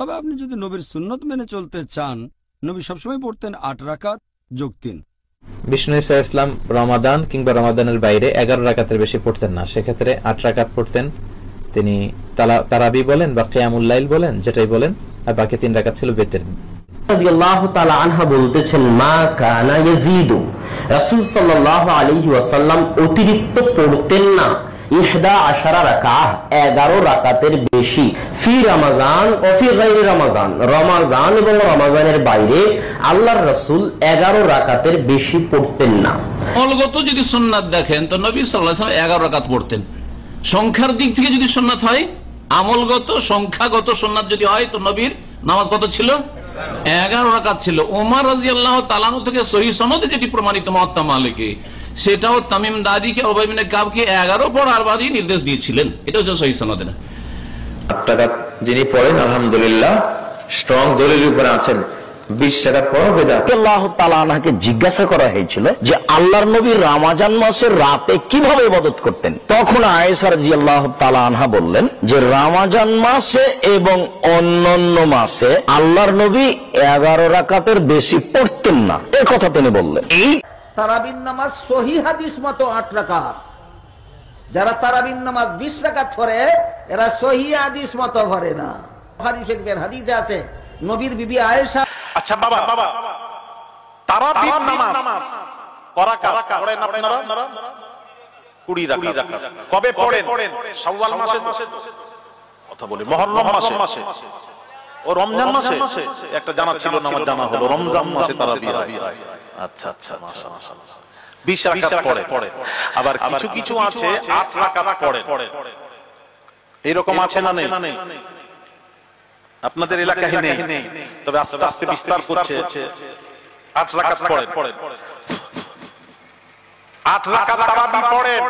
তবে আপনি যদি নবীর সুন্নত মেনে চলতে চান, নবী সবসময় পড়তেন 8 রাকাত যোগ 3। বিষ্ণু ঈসা ইসলাম রমাদান কিংবা রমাদানের বাইরে 11 রাকাতের বেশি পড়তেন না, সেক্ষেত্রে 8 রাকাত পড়তেন। তিনি তারাবি বলেন বা কিয়ামুল লাইল বলেন, যেটাই বলেন, আর বাকি 3 রাকাত ছিল বেতের। রাদিয়াল্লাহু তাআলা আনহা বলতেছেন, মা কানা ইয়াজিদু, রাসূল সাল্লাল্লাহু আলাইহি ওয়াসাল্লাম অতিরিক্ত পড়তেন না 11 রাকাত, 11 রাকাতের বেশি, ফি রমাজান ও ফি গায়রি রমাজান, রমাজান এবং রমাজানের বাইরে আল্লাহর রাসূল 11 রাকাতের বেশি পড়তেন না। আমলগত যদি সুন্নাত দেখেন তো নবী সাল্লাল্লাহু আলাইহি ওয়াসাল্লাম 11 রাকাত পড়তেন। সংখ্যার দিক থেকে যদি সুন্নাত হয়, আমলগত সংখ্যাগত সুন্নাত যদি হয়, তো নবীর নামাজ কত ছিল? 11 রাকাত ছিল। ওমর রাদিয়াল্লাহু তাআলা আনহু থেকে সহিহ সনদে যেটি প্রমাণিত মুওয়াত্তা মালিকে, সেটাও তামিম দাদিকে উবাই ইবনে কাবকে 11 পড়ার বাদই নির্দেশ দিয়েছিলেন। এটা হচ্ছে সহিহ সনদে। 8 রাকাত যিনি পড়েন আলহামদুলিল্লাহ স্ট্রং দলিলের উপরে আছেন, 20 রাকাত পড়া বেদাত। আল্লাহ তাআলা আনহাকে জিজ্ঞাসা করা হয়েছিল যে আল্লাহর নবী রমজান মাসের রাতে কিভাবে ইবাদত করতেন। তখন আয়েশা রাদিয়াল্লাহু তাআলা আনহা বললেন যে রমজান মাসে এবং অন্যান্য মাসে আল্লাহর নবী 11 রাকাতের বেশি পড়তেন না, এই কথা তিনি বললেন। এই তারাবির নামাজ সহিহ হাদিস মতো 8 রাকাত। যারা তারাবির নামাজ 20 রাকাত পড়ে এরা সহিহ হাদিস মতো পড়ে না। বুখারী শরীফের হাদিসে আছে, নবীর বিবি আয়েশা। আচ্ছা বাবা, তারাবির নামাজ করা পড়েন আপনারা? 20 রাকাত। কবে পড়েন? শাওয়াল মাসে, কথা বলি মুহররম মাসে ও রমজান মাসে। একটা জানা ছিল না, আমার জানা হলো রমজান মাসে তারাবি হয়। আচ্ছা আচ্ছা, মাশাআল্লাহ। 20 রাকাত পড়ে। আবার কিছু কিছু আছে 8 রাকাত পড়ে, এরকম আছে না নেই? আপনাদের এলাকায় নেই, তবে আস্তে আস্তে বিস্তার করছে। 8 রাকাত পড়ে, 8 রাকাত তারাবি পড়েন।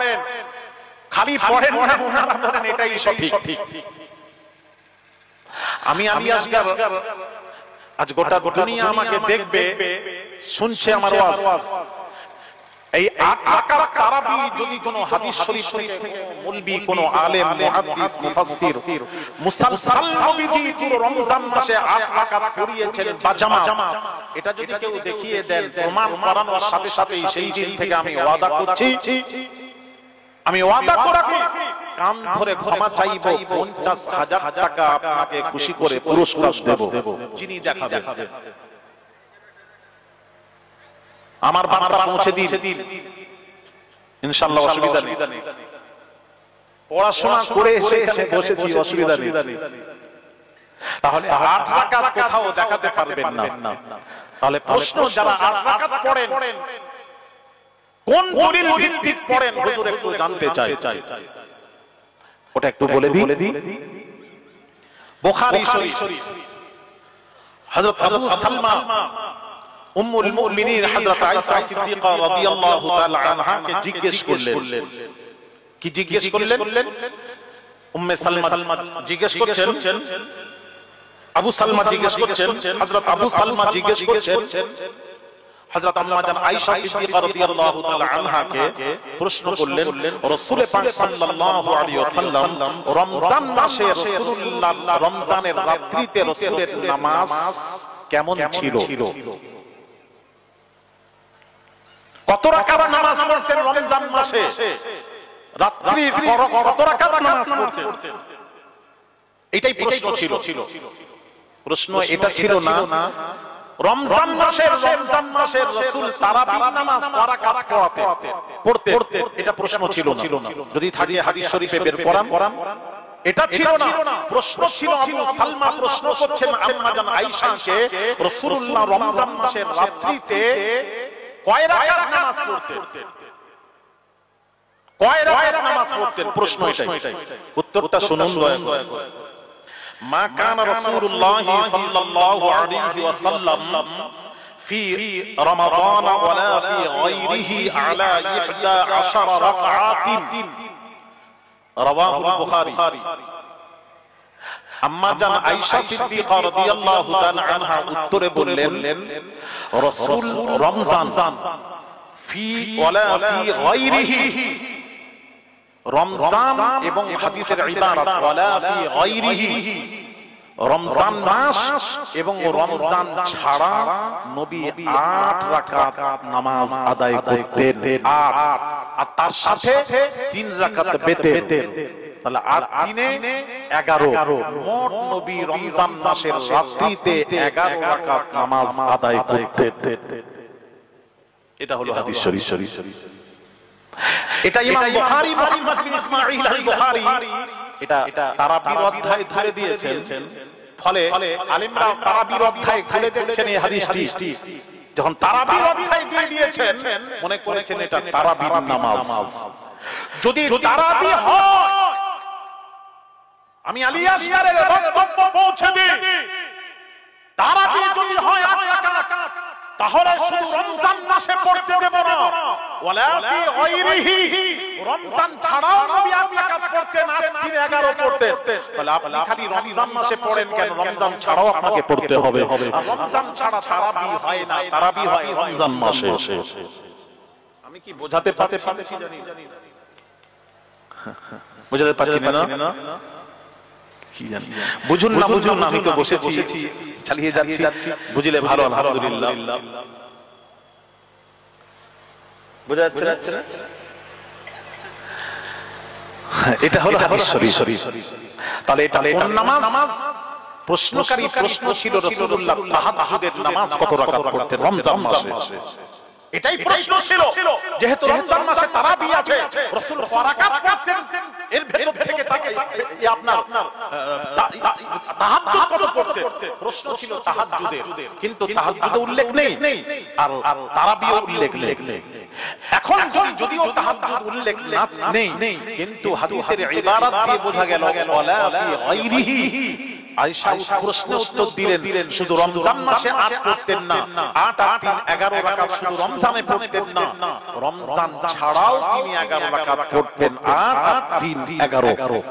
খালি পড়েন না, ওনারা বলেন এটাই সঠিক। আমি আজ গোটা দুনিয়া আমাকে দেখবে, শুনছে আমার ওয়াজ। এই 8 রাকাত তারাবি যদি কোনো হাদিস শরীফ থেকে মুলবি, কোনো আলেম, মুহাদ্দিস, মুফাসসির মুসালসাল নবীজি পুরো রমজান মাসে 8 রাকাত পড়িয়েছেন বা জামা, এটা যদি কেউ দেখিয়ে দেন, প্রমাণ করানোর সাথে সাথেই সেই দিন থেকে আমি ওয়াদা করছি, আমি ওয়াদা করি কান ধরে ক্ষমা চাইব, 50,000 টাকা আপনাকে খুশি করে পুরস্কার দেব, যিনি দেখাবেন। আমার বার্তা পৌঁছে দিন ইনশাআল্লাহ, অসুবিধা নেই। পড়াশোনা করে সেখানে বসেছি, অসুবিধা নেই। তাহলে 8 রাকাত কোথাও দেখাতে পারবেন না। তাহলে প্রশ্ন, যারা 8 রাকাত পড়েন কোন দলিল ভিত্তিক পড়েন হুজুর একটু জানতে চাই, ওটা একটু বলে দিই। বুখারী শরীফ, হযরত আবু সালমা উম্মুল মুমিনিন হযরত আয়েশা সিদ্দিকা রাদিয়াল্লাহু তাআলা আনহাকে জিজ্ঞেস করলেন। কি জিজ্ঞেস করলেন? উম্মে সালমা জিজ্ঞেস করছেন, আবু সালমা জিজ্ঞেস করছেন, হযরত আবু সালমা জিজ্ঞেস করছেন হযরত আম্মা জান আয়েশা সিদ্দিকা রাদিয়াল্লাহু তাআলা আনহাকে প্রশ্ন করলেন, রাসূল পাক সাল্লাল্লাহু আলাইহি ওয়াসাল্লাম রমজান মাসে রাসূলুল্লাহ রমজানের রাত্রিতে রাসূলের নামাজ কেমন ছিল? কত রাকাত নামাজ পড়ছেন রমজান মাসে? রাত্রি কত রাকাত নামাজ পড়ছেন? এটাই প্রশ্ন ছিল। প্রশ্ন এটা ছিল না রমজান মাসের রাসূল তারাবির নামাজ কয় রাকাত পড়তেন, এটা প্রশ্ন ছিল না। যদি থাকে হাদিস শরীফে বের করান, এটা ছিল না। প্রশ্ন ছিল, আবু সালমা প্রশ্ন করছেন আম্মা জান আয়েশাকে, রাসূলুল্লাহ রমজান মাসের রাত্রিতে কয় রাকাত নামাজ পড়তেন? কয় রাকাত নামাজ পড়তেন? প্রশ্ন এটাই। উত্তরটা শুনুন দয়া করে। মা কানা রাসূলুল্লাহ সাল্লাল্লাহু আলাইহি ওয়াসাল্লাম ফি রমাদান ওয়ালা ফি গায়রিহি আলা 11 রাকাআতিন, রাওয়াহুল বুখারী। আম্মা জান আয়েশা সিদ্দিকা রাদিয়াল্লাহু তাআলা আনহা উত্তরে বললেন, রাসূল রমজান ফি ওয়ালা ফি গায়রিহি, রমজান এবং হাদিসের ইবারত ওয়ালা ফি গায়রিহি, রমজান মাস এবং রমজান ছাড়া নবী 8 রাকাত নামাজ আদায় করতেন, আর তার সাথে 3 রাকাত বেতের। তাহলে 8 3 11, মোট নবী রমজান মাসের রাত্রিতে 11 রাকাত নামাজ আদায় করতেন। এটা হলো হাদিস শরীফ। এটা ইমাম বুখারী মুহাম্মদ বিন ইসমাঈল আল বুখারী এটা তারাবির অধ্যায় ধরে দিয়েছেন। ফলে আলেমরা তারাবির অধ্যায় খুলে দেখছেন এই হাদিসটি, যখন তারাবির অধ্যায় দিয়ে দিয়েছেন মনে করেছেন এটা তারাবির নামাজ। যদি তারাবি হয়, আমি আলী আসগারের বক্তব্য পৌঁছে দিই, তারাবি যদি হয় 8 রাকাত, তাহলে শুধু রমজান মাসে পড়তে দেব না, ওয়ালা ফি গায়রিহি, রমজান ছাড়াও নবী 8 রাকাত পড়তেন, 8 3 11 পড়তেন। তাহলে আপনি খালি রমজান মাসে পড়েন কেন? রমজান ছাড়াও আপনাকে পড়তে হবে। আর রমজান ছাড়া তারাবি হয় না, তারাবি হয় রমজান মাসে। আমি কি বোঝাতে পারছি? বোঝাতে পারছি না? কি জানি, বুঝুন না বুঝুন না, আমি তো বসেছি, চালিয়ে যাচ্ছি, বুঝলে ভালো, আলহামদুলিল্লাহ। বোঝা যাচ্ছে না? এটা হলো হাদিস শরীফ। তাহলে এটা কোন নামাজ? প্রশ্নকারী প্রশ্ন ছিল রাসূলুল্লাহ তাহাজ্জুদের নামাজ কত রাকাত পড়তেন রমজান মাসে? এটাই প্রশ্ন ছিল। যেহেতু রমজান মাসে তারাবি আছে, রাসূল কয় রাকাত পড়তেন, এর ভেতর থেকে তাকে আপনার তাহাজ্জুদ কত পড়তেন? প্রশ্ন ছিল তাহাজ্জুদের, কিন্তু তাহাজ্জুদে উল্লেখ নেই, আর তারাবিও উল্লেখ নেই। এখন যদিও তাহাজ্জুদ উল্লেখ নেই, কিন্তু হাদিসের ইবারত দিয়ে বোঝা গেল ওয়ালা ফি গায়রিহি। আয়েশা প্রশ্নের উত্তর দিলেন শুধু রমজান মাসে 8 পড়তেন না, 8 আর 3 11 রাকাত শুধু রমজানে পড়তেন না, রমজান ছাড়াও তিনি 11 রাকাত পড়তেন, 8 আর 3 11।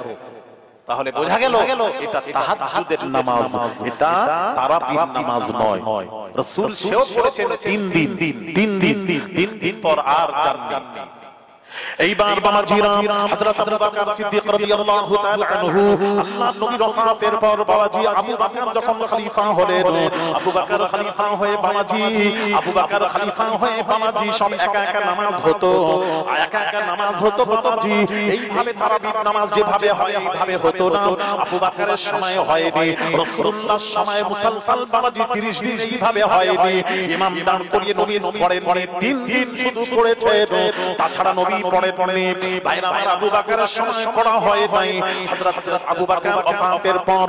তাহলে বোঝা গেল এটা তাহাজ্জুদের নামাজ, এটা তারাবির নামাজ নয়। রাসূল সেও পড়েছেন 3 দিন পর আর জাননি। এইবার বাবাজিরা, হযরত আবু বকর সিদ্দিক রাদিয়াল্লাহু তাআলা আনহু, আল্লাহর নবীর ওফাতের পর বাবাজি আবু বকর যখন খলিফা হলেন, আবু বকর খলিফা হয়ে বাবাজি সব একা একা নামাজ হতো বাবাজি। এইভাবে তারাবির নামাজ যেভাবে হয় এইভাবে হতো না। আবু বকরের সময় হয়নি, রাসূলুল্লাহর সময় মুসালসাল বাবাজি 30 দিন এইভাবে হয়নি। ইমাম দান করিয়ে নবী পড়েন 3 দিন শুধু পড়েছে, তাছাড়া নবী পড়ে বাইরে আবু বকরের সময় পড়া হয় নাই। হযরত আবু বকর ওফাতের পর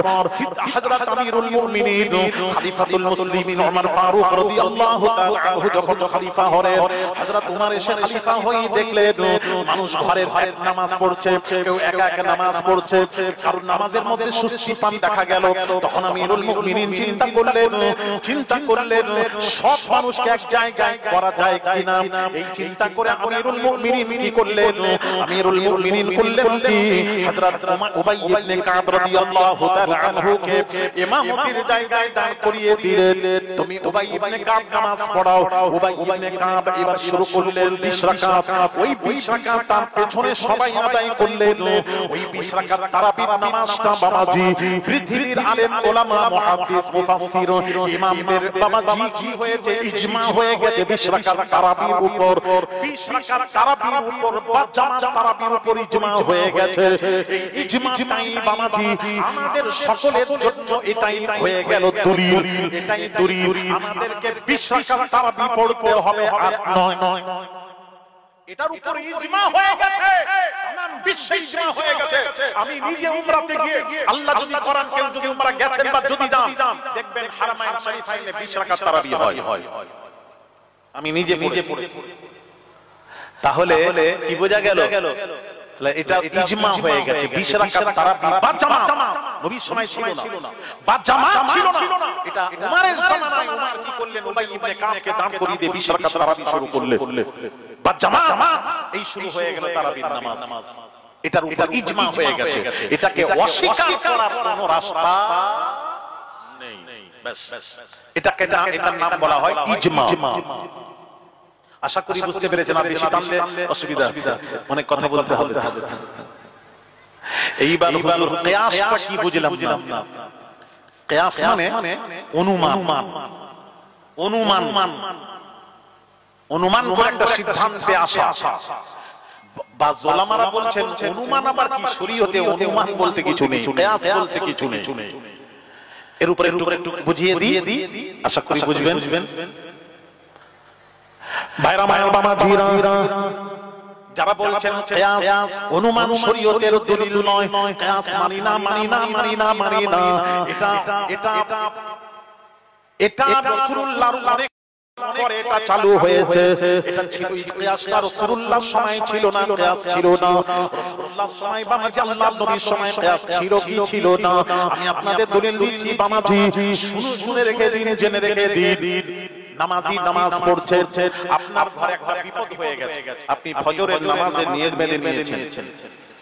হযরত আমিরুল মুমিনিন খলিফাতুল মুসলিমিন ওমর ফারুক রাদিয়াল্লাহু তাআলা আনহু যখন খলিফা হলেন, হযরত ওমর এসে খলিফা হয়ে দেখলেন মানুষ ঘরের নামাজ পড়ছে, কেউ একা একা নামাজ পড়ছে, কারণ নামাজের মধ্যে সুস্তি পান দেখা গেল। তখন আমিরুল মুমিনিন চিন্তা করলেন সব মানুষকে এক জায়গায় করা যায় কিনা। এই চিন্তা করে আমিরুল মুমিনিন কি করলেন? আমিরুল মুমিনিন করলেন কি হযরত উবাই ইবনে কাব রাদিয়াল্লাহু তাআলা আনহুকে ইমামতির জায়গায় দাঁড় করিয়ে দিলেন। তুমি উবাই ইবনে কাব নামাজ পড়াও। উবাই ইবনে কাব এবার শুরু করলেন 20 রাকাত। ওই 20 রাকাত তার পেছনে সবাই আদায় করলেন। ওই 20 রাকাত তারাবির নামাজটা বাবাজি পৃথিবীর আলেম ওলামা মুহাদ্দিস মুফাসসির ইমামদের বাবাজি কি হয়েছে? ইজমা হয়ে গেছে 20 রাকাত তারাবির উপর। 20 রাকাত তারাবির উপর বা জামাত তারাবির উপর ইজমা হয়ে গেছে। এই ইজমাটাই বাবাজি আমাদের সকলের জন্য এটাই হয়ে গেল দলিল, এটাই দলিল। আমাদেরকে 20 রাকাত তারাবি পড়তে হবে আর নয়। এটার উপর ইজমা হয়ে গেছে, तमाम বিশ্বে ইজমা হয়ে গেছে। আমি নিজে উমরাতে গিয়ে আল্লাহ যদি করেন, কেউ যদি উমরা গেছেন বা যদি যান, দেখবেন হারামাইন শরীফাইনে 20 রাকাত তারাবি হয়। আমি নিজে পড়েছি। তাহলে কি বোঝা গেল? এটা ইজমা হয়ে গেছে 20 রাকাত তারাবি বা জামাত নবীর সময় ছিল না, বা জামাত ছিল না। এটা উমরের জামানায় উমর কি করলেন? উবাই ইবনে কাবকে দাঁড় করিয়ে দিয়ে 20 রাকাত তারাবি শুরু করলেন, বা জামাত এই শুরু হয়ে গেল তারাবির নামাজ। এটার উপর ইজমা হয়ে গেছে, এটাকে অস্বীকার করার কোনো রাস্তা নেই। ব্যাস, এটার নাম বলা হয় ইজমা। আশা করি বুঝতে পেরেছেন। আর বেশি টানলে অসুবিধা আছে, অনেক কথা বলতে হবে। এইবার কিয়াসটা কি বুঝলাম না। কিয়াস মানে অনুমান অনুমান অনুমান করে একটা সিদ্ধান্তে আসা। বা ওলামারা বলছেন অনুমান আবার কি, শরীয়তে অনুমান বলতে কিছু নেই, কিয়াস বলতে কিছু নেই। এর উপরে একটু বুঝিয়ে দিই, আশা করি বুঝবেন। ভাইরা বাবা জিরা, যারা বলছেন কিয়াস অনুমান শরীয়তের দলিল নয়, কিয়াস মানি না মানি না মানি না মানি না, এটা রাসূলুল্লাহর অনেক পরে এটা চালু হয়েছে। এটা ছিল কিয়াসটা রাসূলুল্লাহর সময় ছিল না, কিয়াস ছিল না রাসূলুল্লাহর সময়, বামাজি আল্লাহর নবীর সময় কিয়াস ছিল কি ছিল না। আমি আপনাদের দলিল দিচ্ছি বামাজি, শুনে রেখে দিন, জেনে রেখে দিন। নামাজি নামাজ পড়ছে, আপনার ঘরে একটা বিপদ হয়ে গেছে, আপনি ফজরের নামাজে নিয়ত বেঁধে নিয়েছেন,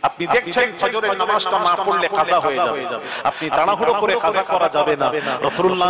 আপনি দেখছেন ফজরের নামাজটা না পড়লে কাজা হয়ে যাবে, আপনি তাড়াহুড়ো করে কাজা করা যাবে না। রাসূলুল্লাহ